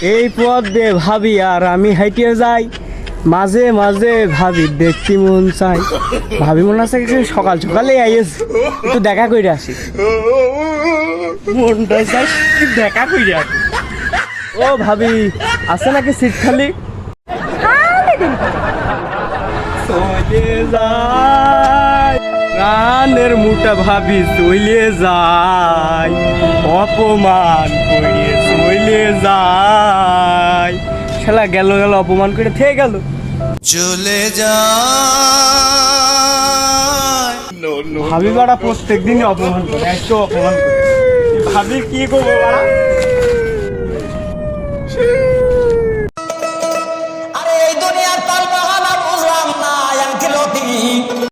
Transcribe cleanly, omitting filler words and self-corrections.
এই পথ দে ভাবি আর আমি হাইটে যাই, মাঝে মাঝে ভাবি দেখতে মন চাই। ভাবি মনে আছে সকাল সকালে আইস একটু দেখা করে আসি, মনটা চাই দেখা করে আসি। ও ভাবি আছে নাকি সিট খালি? চলে যায় প্রাণের মুটা ভাবি, চলে যায় অপমান করে, চলে যায়। শালা গেল গেল অপমান করে থেকে গেল, চলে যায়। ভাবি বাড়া প্রত্যেক দিনই অপমান করে, একটু অপমান করে। ভাবি কি করবো বাড়া?